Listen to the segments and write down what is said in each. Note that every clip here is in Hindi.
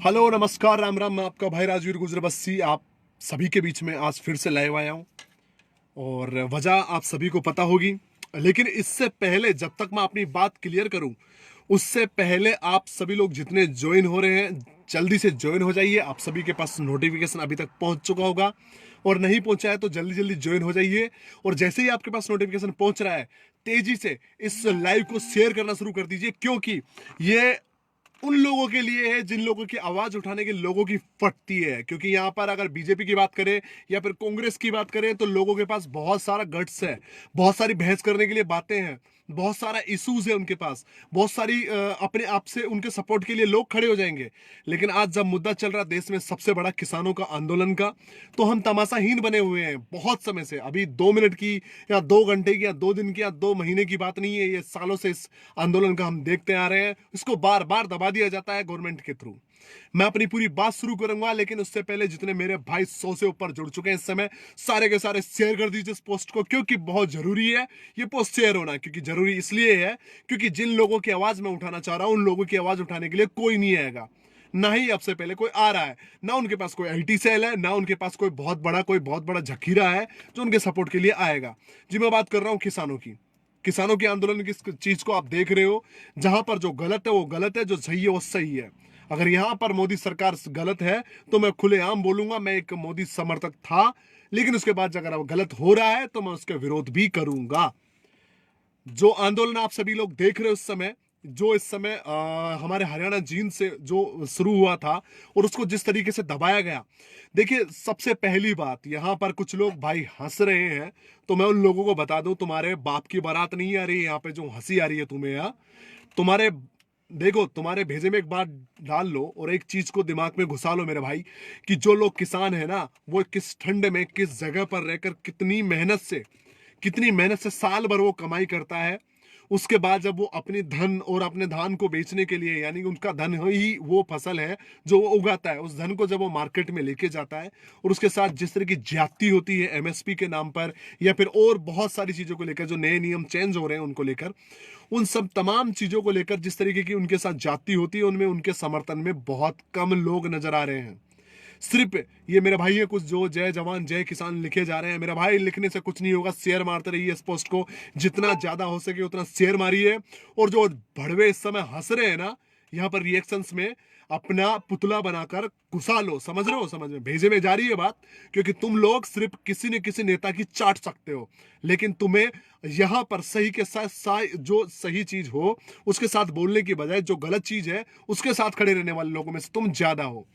हेलो नमस्कार राम राम। मैं आपका भाई राजवीर गुजरबस्सी आप सभी के बीच में आज फिर से लाइव आया हूँ। और वजह आप सभी को पता होगी, लेकिन इससे पहले जब तक मैं अपनी बात क्लियर करूं, उससे पहले आप सभी लोग जितने ज्वाइन हो रहे हैं जल्दी से ज्वाइन हो जाइए। आप सभी के पास नोटिफिकेशन अभी तक पहुंच चुका होगा, और नहीं पहुंचा है तो जल्दी जल्दी ज्वाइन हो जाइए। और जैसे ही आपके पास नोटिफिकेशन पहुंच रहा है, तेजी से इस लाइव को शेयर करना शुरू कर दीजिए, क्योंकि ये उन लोगों के लिए है जिन लोगों की आवाज उठाने के लोगों की फटती है। क्योंकि यहाँ पर अगर बीजेपी की बात करें या फिर कांग्रेस की बात करें तो लोगों के पास बहुत सारा गट्स है, बहुत सारी बहस करने के लिए बातें हैं, बहुत सारा इश्यूज है उनके पास, बहुत सारी अपने आप से उनके सपोर्ट के लिए लोग खड़े हो जाएंगे। लेकिन आज जब मुद्दा चल रहा देश में सबसे बड़ा किसानों का आंदोलन का, तो हम तमाशाहीन बने हुए हैं बहुत समय से। अभी 2 मिनट की या 2 घंटे की या 2 दिन की या 2 महीने की बात नहीं है, ये सालों से इस आंदोलन का हम देखते आ रहे हैं। इसको बार बार दबा दिया जाता है गवर्नमेंट के थ्रू। मैं अपनी पूरी बात शुरू करूंगा, लेकिन उससे पहले जितने मेरे भाई 100 से ऊपर जुड़ चुके हैं इस समय, सारे के सारे शेयर कर दीजिए इस पोस्ट को, क्योंकि बहुत जरूरी है ये पोस्ट शेयर होना। क्योंकि जरूरी इसलिए है क्योंकि जिन लोगों की आवाज मैं उठाना चाह रहा हूं, उन लोगों की आवाज उठाने के लिए कोई नहीं आएगा, ना ही अब से पहले कोई आ रहा है। ना उनके पास कोई आईटी सेल है, ना उनके पास कोई बहुत बड़ा जखीरा है जो उनके सपोर्ट के लिए आएगा। जी मैं बात कर रहा हूं किसानों की। किसानों के आंदोलन की इस चीज को आप देख रहे हो, जहां पर जो गलत है वो गलत है, जो सही है वो सही है। अगर यहां पर मोदी सरकार गलत है तो मैं खुलेआम बोलूंगा, मैं एक मोदी समर्थक था। लेकिन उसके बाद अगर वो गलत हो रहा है तो मैं उसका विरोध भी करूंगा। जो आंदोलन आप सभी लोग देख रहे हो इस समय, जो इस समय हमारे हरियाणा जींद से जो शुरू हुआ था और उसको जिस तरीके से दबाया गया, देखिए सबसे पहली बात, यहाँ पर कुछ लोग भाई हंस रहे हैं, तो मैं उन लोगों को बता दूं, तुम्हारे बाप की बारात नहीं आ रही है यहाँ पे जो हंसी आ रही है तुम्हें। यहाँ तुम्हारे देखो, तुम्हारे भेजे में एक बात डाल लो और एक चीज को दिमाग में घुसा लो मेरे भाई, कि जो लोग किसान है ना, वो किस ठंड में किस जगह पर रहकर कितनी मेहनत से साल भर वो कमाई करता है। उसके बाद जब वो अपनी धन और अपने धान को बेचने के लिए, यानी कि उनका धन ही वो फसल है जो वो उगाता है, उस धन को जब वो मार्केट में लेके जाता है, और उसके साथ जिस तरह की ज्यादती होती है एमएसपी के नाम पर, या फिर और बहुत सारी चीजों को लेकर जो नए नियम चेंज हो रहे हैं उनको लेकर, उन सब तमाम चीजों को लेकर जिस तरीके की उनके साथ ज्यादती होती है, उनमें उनके समर्थन में बहुत कम लोग नजर आ रहे हैं। सिर्फ ये मेरे भाई है कुछ जो जय जवान जय किसान लिखे जा रहे हैं, मेरे भाई लिखने से कुछ नहीं होगा। शेयर मारते रहिए इस पोस्ट को, जितना ज्यादा हो सके उतना शेयर मारिए। और जो भड़वे इस समय हंस रहे हैं ना यहाँ पर रिएक्शंस में, अपना पुतला बनाकर घुसा लो। समझ रहे हो? समझ में भेजे में जा रही है बात। क्योंकि तुम लोग सिर्फ किसी न किसी नेता की चाट सकते हो, लेकिन तुम्हें यहां पर सही के साथ जो सही चीज हो उसके साथ बोलने की बजाय जो गलत चीज है उसके साथ खड़े रहने वाले लोगों में से तुम ज्यादा हो।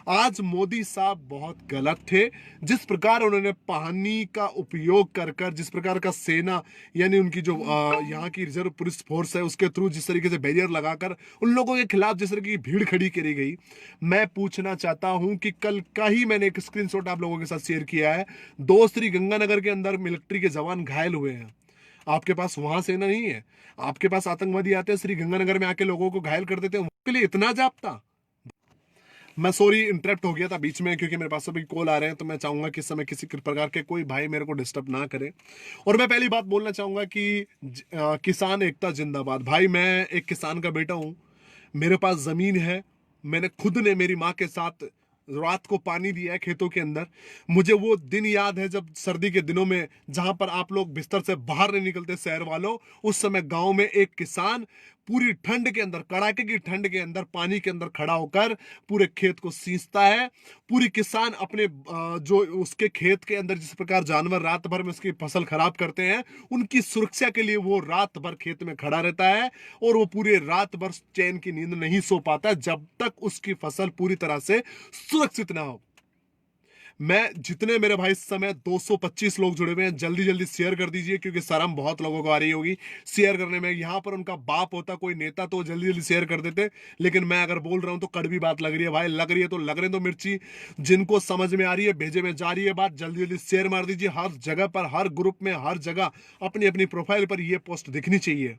आज मोदी साहब बहुत गलत थे। जिस प्रकार उन्होंने पानी का उपयोग कर कर, जिस प्रकार का सेना यानी उनकी जो यहाँ की रिजर्व पुलिस फोर्स है उसके थ्रू जिस तरीके से बैरियर लगाकर उन लोगों के खिलाफ जिस तरह की भीड़ खड़ी करी गई, मैं पूछना चाहता हूं कि कल का ही मैंने एक स्क्रीनशॉट आप लोगों के साथ शेयर किया है। 2 श्री गंगानगर के अंदर मिलिट्री के जवान घायल हुए हैं। आपके पास वहां सेना नहीं है, आपके पास आतंकवादी आते हैं श्री गंगानगर में आके लोगों को घायल कर देते हैं, उनके लिए इतना जाप्ता। मैं सॉरी इंटरप्ट हो गया था बीच में, क्योंकि मेरे पास अभी कॉल आ रहे हैं, तो मैं चाहूंगा कि इस समय किसी प्रकार के कोई भाई मेरे को डिस्टर्ब ना करे। और मैं पहली बात बोलना चाहूंगा कि किसान एकता जिंदाबाद। भाई मैं एक किसान का बेटा हूं, मेरे पास जमीन है, मैंने खुद ने मेरी माँ के साथ रात को पानी दिया है खेतों के अंदर। मुझे वो दिन याद है जब सर्दी के दिनों में, जहां पर आप लोग बिस्तर से बाहर नहीं निकलते शहर वालों, उस समय गांव में एक किसान पूरी ठंड के अंदर, कड़ाके की ठंड के अंदर, पानी के अंदर खड़ा होकर पूरे खेत को सींचता है। पूरी किसान अपने जो उसके खेत के अंदर जिस प्रकार जानवर रात भर में उसकी फसल खराब करते हैं, उनकी सुरक्षा के लिए वो रात भर खेत में खड़ा रहता है, और वो पूरे रात भर चैन की नींद नहीं सो पाता जब तक उसकी फसल पूरी तरह से सुरक्षित ना हो। मैं जितने मेरे भाई इस समय 225 लोग जुड़े हुए हैं, जल्दी जल्दी शेयर कर दीजिए, क्योंकि शर्म बहुत लोगों को आ रही होगी शेयर करने में। यहां पर उनका बाप होता कोई नेता तो जल्दी जल्दी शेयर कर देते, लेकिन मैं अगर बोल रहा हूं तो कड़वी बात लग रही है भाई। लग रही है तो लग रहे तो मिर्ची। जिनको समझ में आ रही है, भेजे में जा रही है बात, जल्दी जल्दी शेयर मार दीजिए। हर जगह पर, हर ग्रुप में, हर जगह अपनी अपनी प्रोफाइल पर यह पोस्ट दिखनी चाहिए।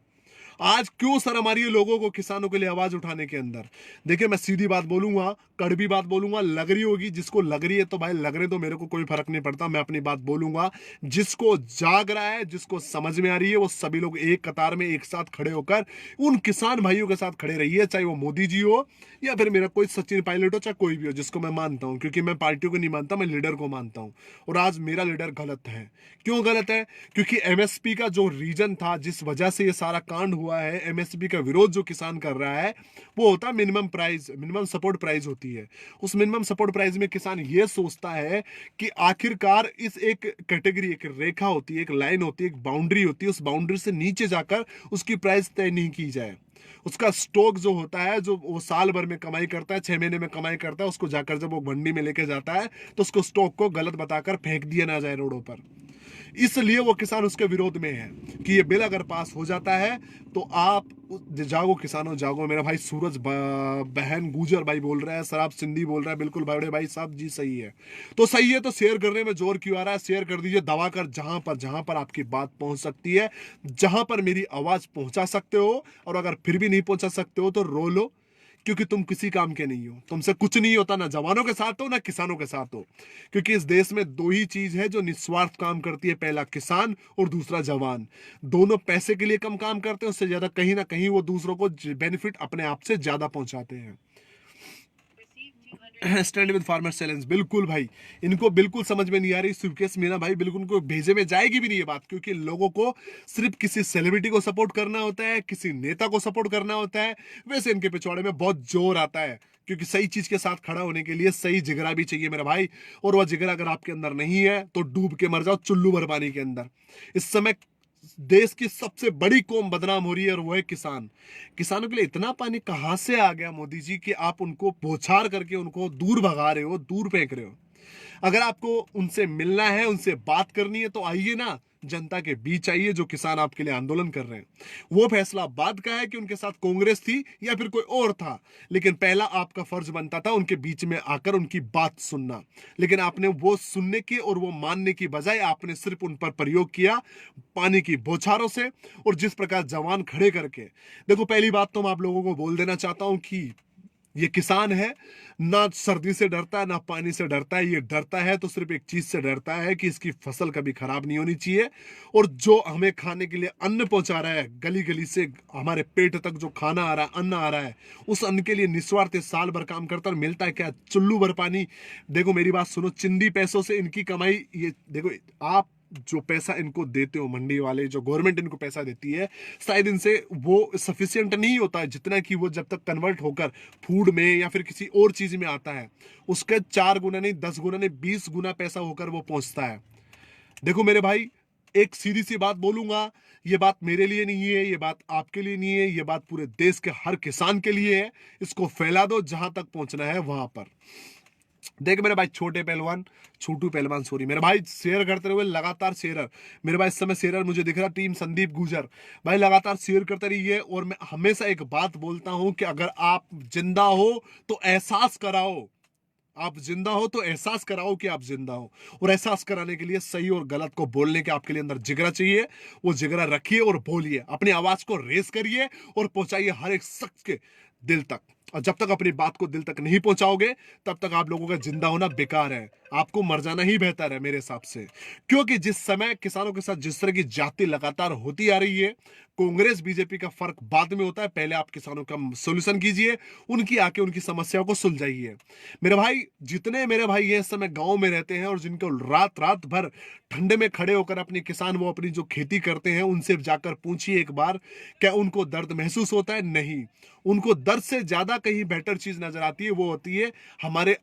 आज क्यों शर्म आ रही है लोगों को किसानों के लिए आवाज उठाने के अंदर? देखिए मैं सीधी बात बोलूंगा, कड़वी बात बोलूंगा, लग रही होगी जिसको लग रही है तो भाई लग रहे तो मेरे को कोई फर्क नहीं पड़ता, मैं अपनी बात बोलूंगा। जिसको जाग रहा है, जिसको समझ में आ रही है, वो सभी लोग एक कतार में एक साथ खड़े होकर उन किसान भाइयों के साथ खड़े रहिए, चाहे वो मोदी जी हो या फिर मेरा कोई सचिन पायलट हो, चाहे कोई भी हो, जिसको मैं मानता हूं, क्योंकि मैं पार्टियों को नहीं मानता, मैं लीडर को मानता हूं। और आज मेरा लीडर गलत है। क्यों गलत है? क्योंकि एमएसपी का जो रीजन था, जिस वजह से ये सारा कांड हुआ है, एमएसपी का विरोध जो किसान कर रहा है, वो होता है minimum price, minimum support price होती है। उस मिनिमम सपोर्ट प्राइस में किसान ये सोचता है कि आखिरकार इस एक कैटेगरी, एक रेखा होती है, एक लाइन होती है, एक बाउंड्री होती है, उस बाउंड्री से नीचे जाकर उसकी प्राइस तय नहीं की जाए। उसका स्टॉक जो होता है, जो वो साल भर में कमाई करता है, 6 महीने में कमाई करता है, उसको जाकर जब वो मंडी में लेके जाता है तो उसको स्टॉक को गलत बताकर फेंक दिया ना जाए रोडों पर। इसलिए वो किसान उसके विरोध में है कि ये बिल अगर पास हो जाता है तो आप जागो किसानों जागो। मेरा भाई सूरज बहन गुजर भाई बोल रहा है, शराब सिंधी बोल रहा है, बिल्कुल बड़े भाई साहब जी सही है। तो सही है तो शेयर करने में जोर क्यों आ रहा है? शेयर कर दीजिए दबा कर, जहां पर आपकी बात पहुंच सकती है, जहां पर मेरी आवाज पहुंचा सकते हो। और अगर फिर भी नहीं पहुंचा सकते हो तो रो लो, क्योंकि तुम किसी काम के नहीं हो, तुमसे कुछ नहीं होता, ना जवानों के साथ हो ना किसानों के साथ हो। क्योंकि इस देश में दो ही चीज है जो निस्वार्थ काम करती है, पहला किसान और दूसरा जवान। दोनों पैसे के लिए कम काम करते हैं, उससे ज्यादा कहीं ना कहीं वो दूसरों को बेनिफिट अपने आप से ज्यादा पहुंचाते हैं। स्टैंड विद फार्मर चैलेंज, बिल्कुल भाई, इनको बिल्कुल समझ में नहीं आ रही सुकेश मीना भाई, बिल्कुल उनको भेजे में जाएगी भी नहीं ये बात। क्योंकि लोगों को सिर्फ किसी सेलिब्रिटी को सपोर्ट करना होता है, किसी नेता को सपोर्ट करना होता है, वैसे इनके पिछवाड़े में बहुत जोर आता है। क्योंकि सही चीज के साथ खड़ा होने के लिए सही जिगरा भी चाहिए मेरा भाई। और वह जिगरा अगर आपके अंदर नहीं है तो डूब के मर जाओ चुल्लू भर पानी के अंदर। इस समय देश की सबसे बड़ी कौम बदनाम हो रही है और वो है किसान। किसानों के लिए इतना पानी कहां से आ गया मोदी जी कि आप उनको बौछार करके उनको दूर भगा रहे हो, दूर फेंक रहे हो। अगर आपको उनसे मिलना है, उनसे बात करनी है तो आइए ना, जनता के बीच आइए, जो किसान आपके लिए आंदोलन कर रहे हैं। वो फैसला बाद का है कि उनके साथ कांग्रेस थी या फिर कोई और था, लेकिन पहला आपका फर्ज बनता था उनके बीच में आकर उनकी बात सुनना। लेकिन आपने वो सुनने की और वो मानने की बजाय आपने सिर्फ उन पर प्रयोग किया पानी की बौछारों से। और जिस प्रकार जवान खड़े करके, देखो पहली बात तो मैं आप लोगों को बोल देना चाहता हूं कि ये किसान है, ना सर्दी से डरता है ना पानी से डरता है। ये डरता है तो सिर्फ एक चीज से डरता है कि इसकी फसल कभी खराब नहीं होनी चाहिए। और जो हमें खाने के लिए अन्न पहुंचा रहा है, गली गली से हमारे पेट तक जो खाना आ रहा है, अन्न आ रहा है, उस अन्न के लिए निस्वार्थ साल भर काम करता है और मिलता है क्या? चुल्लू भर पानी। देखो मेरी बात सुनो, चिंदी पैसों से इनकी कमाई, ये देखो आप जो पैसा इनको देते हो, मंडी वाले जो गवर्नमेंट इनको पैसा देती है, शायद इनसे वो सफिशियंट नहीं होता है, जितना कि वो जब तक कन्वर्ट होकर फूड में या फिर किसी और चीज में आता है, उसके 4 गुना नहीं, 10 गुना नहीं, 20 गुना पैसा होकर वो पहुंचता है। देखो मेरे भाई, एक सीधी सी बात बोलूंगा, ये बात मेरे लिए नहीं है, ये बात आपके लिए नहीं है, ये बात पूरे देश के हर किसान के लिए है। इसको फैला दो जहां तक पहुंचना है वहां पर। देख मेरे भाई, छोटे पहलवान, छोटू पहलवान सॉरी मेरे भाई, शेयर करते हुए लगातार शेयर, मेरे भाई इस समय शेयर मुझे दिख रहा, टीम संदीप गुजर भाई, लगातार शेयर करते रहिए। और मैं हमेशा एक बात बोलता हूं कि अगर आप जिंदा हो तो एहसास कराओ, आप जिंदा हो तो एहसास कराओ कि आप जिंदा हो। और एहसास कराने के लिए सही और गलत को बोलने के आपके लिए अंदर जिगरा चाहिए। वो जिगरा रखिए और बोलिए, अपनी आवाज को रेस करिए और पहुंचाइए हर एक शख्स के दिल तक। और जब तक अपनी बात को दिल तक नहीं पहुंचाओगे, तब तक आप लोगों का जिंदा होना बेकार है, आपको मर जाना ही बेहतर है मेरे हिसाब से। क्योंकि जिस समय किसानों के साथ जिस तरह की जाति लगातार होती आ रही है, कांग्रेस बीजेपी का फर्क बाद में होता है, पहले आप किसानों का सोल्यूशन कीजिए, उनकी आके उनकी समस्याओं को सुलझाइए। मेरे भाई, जितने मेरे भाई ये इस समय गांव में रहते हैं और जिनको रात रात भर ठंडे में खड़े होकर अपने किसान वो अपनी जो खेती करते हैं, उनसे जाकर पूछिए एक बार, क्या उनको दर्द महसूस होता है? नहीं। उनको दर्द से ज्यादा कहीं बेटर चीज नजर आती है, वो होती है हमारे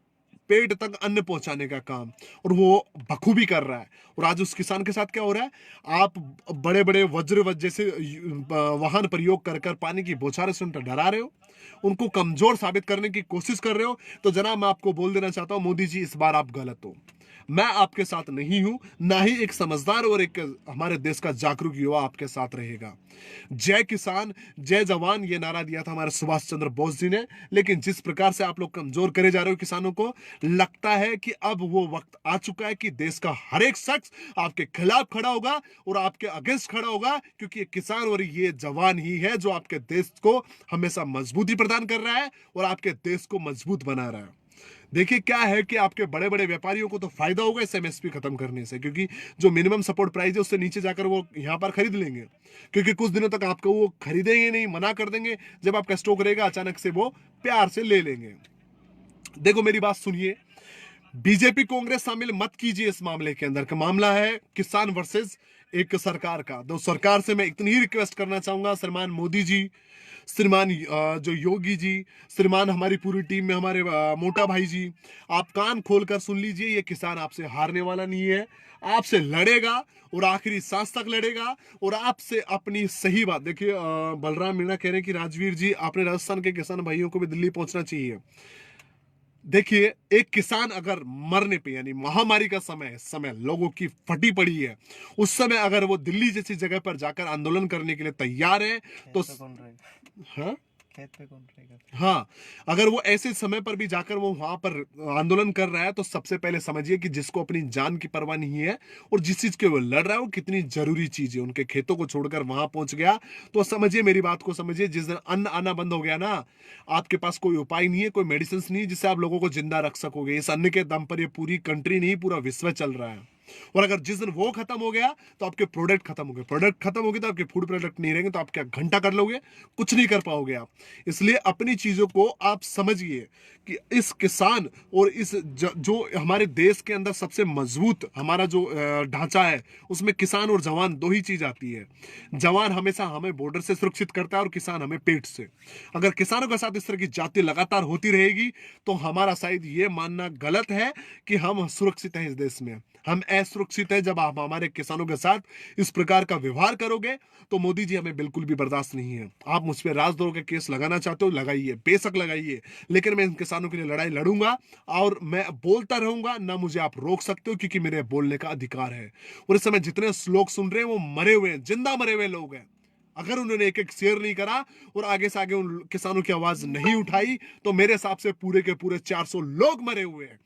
पेट तक अन्न पहुंचाने का काम। और वो बखूबी कर रहा है। और आज उस किसान के साथ क्या हो रहा है, आप बड़े बड़े वज्र जैसे वाहन प्रयोग कर कर पानी की बौछारें से उनको डरा रहे हो, उनको कमजोर साबित करने की कोशिश कर रहे हो। तो जनाब मैं आपको बोल देना चाहता हूं, मोदी जी इस बार आप गलत हो। मैं आपके साथ नहीं हूं, ना ही एक समझदार और एक हमारे देश का जागरूक युवा आपके साथ रहेगा। जय किसान जय जवान, ये नारा दिया था हमारे सुभाष चंद्र बोस जी ने। लेकिन जिस प्रकार से आप लोग कमजोर करे जा रहे हो किसानों को, लगता है कि अब वो वक्त आ चुका है कि देश का हर एक शख्स आपके खिलाफ खड़ा होगा और आपके अगेंस्ट खड़ा होगा, क्योंकि ये किसान और ये जवान ही है जो आपके देश को हमेशा मजबूती प्रदान कर रहा है और आपके देश को मजबूत बना रहा है। देखिए क्या है कि आपके बड़े बड़े व्यापारियों को तो फायदा होगा इस एमएसपी खत्म करने से, क्योंकि जो मिनिमम सपोर्ट प्राइस है उससे नीचे जाकर वो यहां पर खरीद लेंगे, क्योंकि कुछ दिनों तक आपको वो खरीदेंगे नहीं, मना कर देंगे। जब आपका स्टॉक रहेगा अचानक से वो प्यार से ले लेंगे। देखो मेरी बात सुनिए, बीजेपी कांग्रेस शामिल मत कीजिए इस मामले के अंदर। का मामला है किसान वर्सेस एक सरकार का। तो सरकार से मैं इतनी ही रिक्वेस्ट करना चाहूंगा, श्रीमान मोदी जी, श्रीमान जो योगी जी, श्रीमान हमारी पूरी टीम में हमारे मोटा भाई जी, आप कान खोलकर सुन लीजिए, ये किसान आपसे हारने वाला नहीं है, आपसे लड़ेगा और आखिरी सांस तक लड़ेगा और आपसे अपनी सही बात। देखिए बलराम मीणा कह रहे हैं कि राजवीर जी आपने राजस्थान के किसान भाइयों को भी दिल्ली पहुंचना चाहिए। देखिए एक किसान अगर मरने पे, यानी महामारी का समय लोगों की फटी पड़ी है, उस समय अगर वो दिल्ली जैसी जगह पर जाकर आंदोलन करने के लिए तैयार है तो हाँ खेत पे कौन रहेगा? हाँ, अगर वो ऐसे समय पर भी जाकर वो वहां पर आंदोलन कर रहा है तो सबसे पहले समझिए कि जिसको अपनी जान की परवाह नहीं है और जिस चीज के वो लड़ रहा है वो कितनी जरूरी चीज है। उनके खेतों को छोड़कर वहां पहुंच गया तो समझिए, मेरी बात को समझिए, जिस दिन अन्न आना बंद हो गया ना, आपके पास कोई उपाय नहीं है, कोई मेडिसिन नहीं है जिससे आप लोगों को जिंदा रख सकोगे। इस अन्न के दम पर ये पूरी कंट्री नहीं, पूरा विश्व चल रहा है। और अगर जिस दिन वो खत्म हो गया तो आपके प्रोडक्ट खत्म हो गए, प्रोडक्ट खत्म हो गए तो आपके फूड प्रोडक्ट नहीं रहेंगे, तो आप क्या घंटा कर लोगे? कुछ नहीं कर पाओगे आप। इसलिए अपनी चीजों को आप समझिए कि इस किसान और इस जो हमारे देश के अंदर सबसे मजबूत हमारा जो ढांचा है उसमें किसान और जवान दो ही चीज आती है। जवान हमेशा हमें बॉर्डर से सुरक्षित करता है और किसान हमें पेट से। अगर किसानों के साथ इस तरह की जाति लगातार होती रहेगी तो हमारा शायद ये मानना गलत है कि हम सुरक्षित हैं इस देश में। हम असुरक्षित है जब आप हमारे किसानों के साथ इस प्रकार का व्यवहार करोगे। तो मोदी जी हमें बिल्कुल भी बर्दाश्त नहीं है। आप मुझ पर राजद्रोह के केस लगाना चाहते हो, लगाइए, बेशक लगाइए, लेकिन मैं इन किसानों के लिए लड़ाई लड़ूंगा और मैं बोलता रहूंगा, ना मुझे आप रोक सकते हो, क्योंकि मेरे बोलने का अधिकार है। और इस समय जितने लोग सुन रहे हैं वो मरे हुए हैं, जिंदा मरे हुए लोग हैं। अगर उन्होंने एक एक शेयर नहीं करा और आगे से आगे उन किसानों की आवाज नहीं उठाई तो मेरे हिसाब से पूरे के पूरे 400 लोग मरे हुए हैं,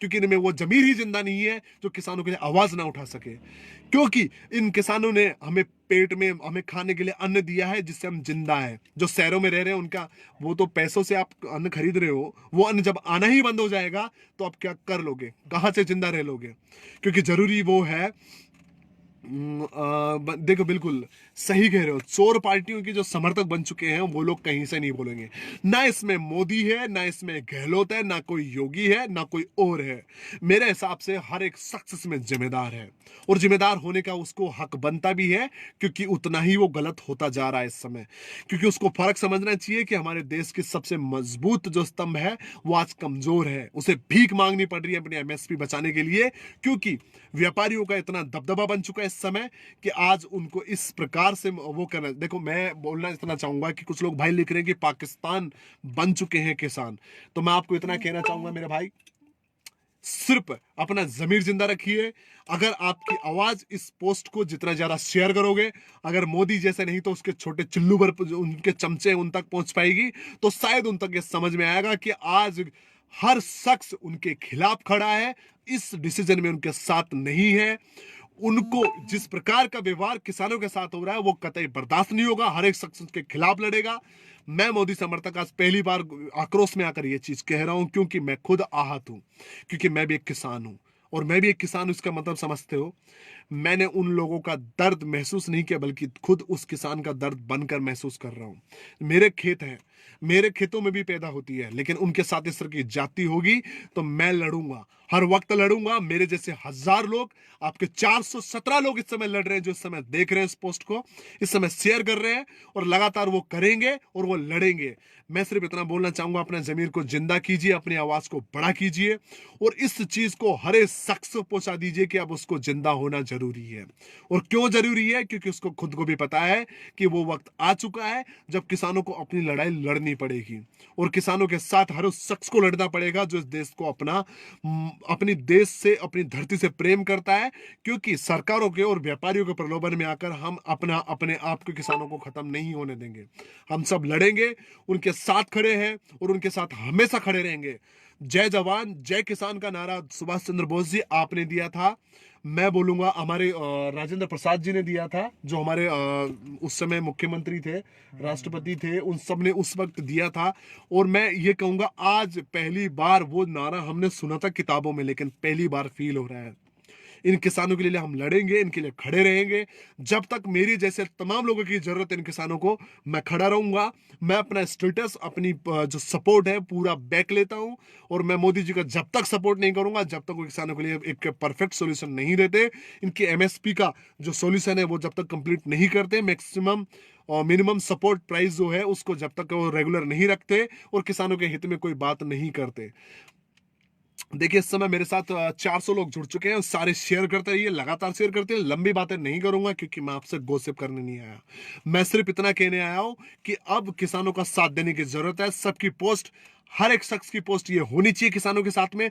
क्योंकि इनमें वो जमीर ही जिंदा नहीं है जो किसानों के लिए आवाज ना उठा सके। क्योंकि इन किसानों ने हमें पेट में, हमें खाने के लिए अन्न दिया है जिससे हम जिंदा हैं। जो शहरों में रह रहे हैं उनका, वो तो पैसों से आप अन्न खरीद रहे हो, वो अन्न जब आना ही बंद हो जाएगा तो आप क्या कर लोगे? कहां से जिंदा रह लोगे? क्योंकि जरूरी वो है। देखो बिल्कुल सही कह रहे हो, चोर पार्टियों के जो समर्थक बन चुके हैं वो लोग कहीं से नहीं बोलेंगे। ना इसमें मोदी है, ना इसमें गहलोत है, ना कोई योगी है, ना कोई और है। मेरे हिसाब से हर एक शख्स इसमें जिम्मेदार है और जिम्मेदार होने का उसको हक बनता भी है, क्योंकि उतना ही वो गलत होता जा रहा है इस समय। क्योंकि उसको फर्क समझना चाहिए कि हमारे देश की सबसे मजबूत जो स्तंभ है वो आज कमजोर है, उसे भीख मांगनी पड़ रही है अपनी एमएसपी बचाने के लिए, क्योंकि व्यापारियों का इतना दबदबा बन चुका है इस समय कि आज उनको इस प्रकार से वो करना। देखो मैं बोलना इतना चाहूंगा कि कुछ लोग भाई लिख रहे हैं कि पाकिस्तान बन चुके हैं किसान, तो मैं आपको इतना कहना चाहूंगा मेरे भाई, सिर्फ अपना जमीर जिंदा रखिए। अगर आपकी आवाज इस पोस्ट को जितना ज्यादा शेयर करोगे, अगर मोदी जैसे नहीं तो उसके छोटे चिल्लू भर उनके चमचे उन तक पहुंच पाएगी, तो शायद उन तक ये समझ में आएगा कि आज हर शख्स उनके खिलाफ खड़ा है, इस डिसीजन में उनके साथ नहीं है। उनको जिस प्रकार का व्यवहार किसानों के साथ हो रहा है वो कतई बर्दाश्त नहीं होगा, हर एक शख्स उसके खिलाफ लड़ेगा। मैं मोदी समर्थक आज पहली बार आक्रोश में आकर ये चीज कह रहा हूं, क्योंकि मैं खुद आहत हूं, क्योंकि मैं भी एक किसान हूं और मैं भी एक किसान हूं। इसका मतलब समझते हो, मैंने उन लोगों का दर्द महसूस नहीं किया, बल्कि खुद उस किसान का दर्द बनकर महसूस कर रहा हूं। मेरे खेत हैं, मेरे खेतों में भी पैदा होती है, लेकिन उनके साथ इस तरह की जाति होगी तो मैं लड़ूंगा, हर वक्त लड़ूंगा। मेरे जैसे 1000 लोग, आपके 417 लोग इस समय लड़ रहे हैं, जो इस समय देख रहे हैं इस पोस्ट को, इस समय शेयर कर रहे हैं, और लगातार वो करेंगे और वो लड़ेंगे। मैं सिर्फ इतना बोलना चाहूंगा, अपने जमीर को जिंदा कीजिए, अपनी आवाज को बड़ा कीजिए और इस चीज को हर एक शख्स को पहुंचा दीजिए कि अब उसको जिंदा होना जरूरी है। और क्यों जरूरी है? क्योंकि उसको खुद को भी पता है कि वो वक्त आ चुका है जब किसानों को अपनी लड़ाई लड़नी पड़ेगी और किसानों के साथ हर उस शख्स को लड़ना पड़ेगा जो इस देश को अपनी देश से, अपनी धरती से प्रेम करता है। क्योंकि सरकारों के और व्यापारियों के प्रलोभन में आकर हम अपने आप के किसानों को खत्म नहीं होने देंगे। हम सब लड़ेंगे, उनके साथ खड़े हैं और उनके साथ हमेशा खड़े रहेंगे। जय जवान जय किसान का नारा सुभाष चंद्र बोस जी आपने दिया था, मैं बोलूंगा हमारे राजेंद्र प्रसाद जी ने दिया था, जो हमारे उस समय मुख्यमंत्री थे, राष्ट्रपति थे, उन सब ने उस वक्त दिया था। और मैं ये कहूंगा आज पहली बार वो नारा हमने सुना था किताबों में, लेकिन पहली बार फील हो रहा है। इन किसानों के लिए हम लड़ेंगे, इनके लिए खड़े रहेंगे। जब तक मेरी जैसे तमाम लोगों की जरूरत है इन किसानों को, मैं खड़ा रहूंगा। मैं अपना स्टेटस, अपनी जो सपोर्ट है पूरा बैक लेता हूं। और मैं मोदी जी का जब तक सपोर्ट नहीं करूंगा, जब तक वो किसानों के लिए एक परफेक्ट सॉल्यूशन नहीं देते, इनकी एमएसपी का जो सॉल्यूशन है वो जब तक कंप्लीट नहीं करते, मैक्सिमम और मिनिमम सपोर्ट प्राइस जो है उसको जब तक वो रेगुलर नहीं रखते और किसानों के हित में कोई बात नहीं करते। देखिए इस समय मेरे साथ 400 लोग जुड़ चुके हैं। सारे शेयर करते रहिए, लगातार शेयर करते हैं। लंबी बातें नहीं करूंगा क्योंकि मैं आपसे गॉसिप करने नहीं आया। मैं सिर्फ इतना कहने आया हूं कि अब किसानों का साथ देने की जरूरत है। सबकी पोस्ट, हर एक शख्स की पोस्ट ये होनी चाहिए किसानों के साथ में,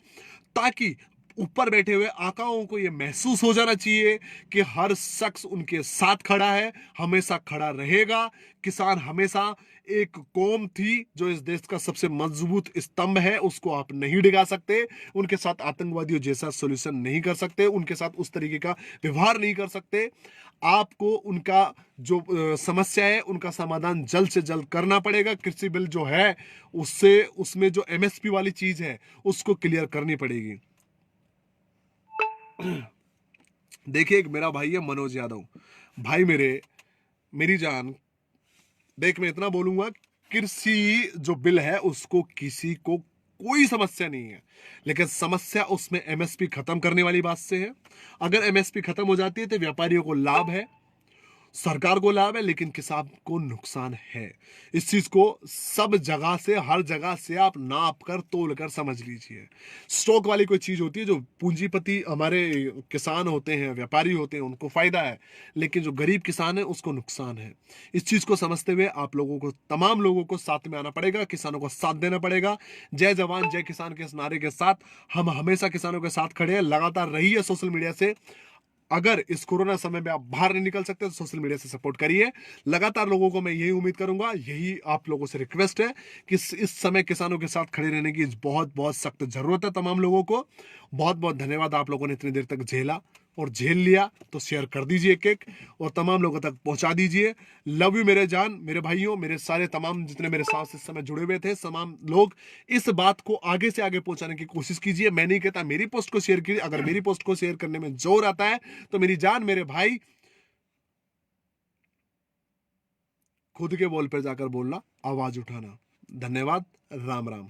ताकि ऊपर बैठे हुए आकाओं को ये महसूस हो जाना चाहिए कि हर शख्स उनके साथ खड़ा है, हमेशा खड़ा रहेगा। किसान हमेशा एक कौम थी जो इस देश का सबसे मजबूत स्तंभ है, उसको आप नहीं डिगा सकते। उनके साथ आतंकवादियों जैसा सॉल्यूशन नहीं कर सकते, उनके साथ उस तरीके का व्यवहार नहीं कर सकते। आपको उनका जो समस्या है उनका समाधान जल्द से जल्द करना पड़ेगा। कृषि बिल जो है उससे, उसमें जो एमएसपी वाली चीज है उसको क्लियर करनी पड़ेगी। देखिए एक मेरा भाई है मनोज यादव, भाई मेरी जान, देख मैं इतना बोलूंगा, कृषि जो बिल है उसको किसी को कोई समस्या नहीं है, लेकिन समस्या उसमें एमएसपी खत्म करने वाली बात से है। अगर एमएसपी खत्म हो जाती है तो व्यापारियों को लाभ है, सरकार को लाभ है, लेकिन किसान को नुकसान है। इस चीज को सब जगह से, हर जगह से आप नाप कर तोल कर समझ लीजिए। स्टॉक वाली कोई चीज होती है, जो पूंजीपति हमारे किसान होते हैं, व्यापारी होते हैं, उनको फायदा है, लेकिन जो गरीब किसान है उसको नुकसान है। इस चीज को समझते हुए आप लोगों को, तमाम लोगों को साथ में आना पड़ेगा, किसानों को साथ देना पड़ेगा। जय जवान जय किसान के इस नारे के साथ हम हमेशा किसानों के साथ खड़े हैं। लगातार रहिए सोशल मीडिया से। अगर इस कोरोना समय में आप बाहर नहीं निकल सकते तो सोशल मीडिया से सपोर्ट करिए। लगातार लोगों को मैं यही उम्मीद करूंगा, यही आप लोगों से रिक्वेस्ट है कि इस समय किसानों के साथ खड़े रहने की बहुत बहुत सख्त जरूरत है तमाम लोगों को। बहुत बहुत धन्यवाद, आप लोगों ने इतनी देर तक झेला और झेल लिया, तो शेयर कर दीजिए एक एक और तमाम लोगों तक पहुंचा दीजिए। लव यू मेरे जान, मेरे भाइयों, मेरे सारे तमाम जितने मेरे साथ इस समय जुड़े हुए थे, तमाम लोग इस बात को आगे से आगे पहुंचाने की कोशिश कीजिए। मैं नहीं कहता मेरी पोस्ट को शेयर कीजिए, अगर मेरी पोस्ट को शेयर करने में जोर आता है तो मेरी जान, मेरे भाई, खुद के बोल पर जाकर बोलना, आवाज उठाना। धन्यवाद, राम राम।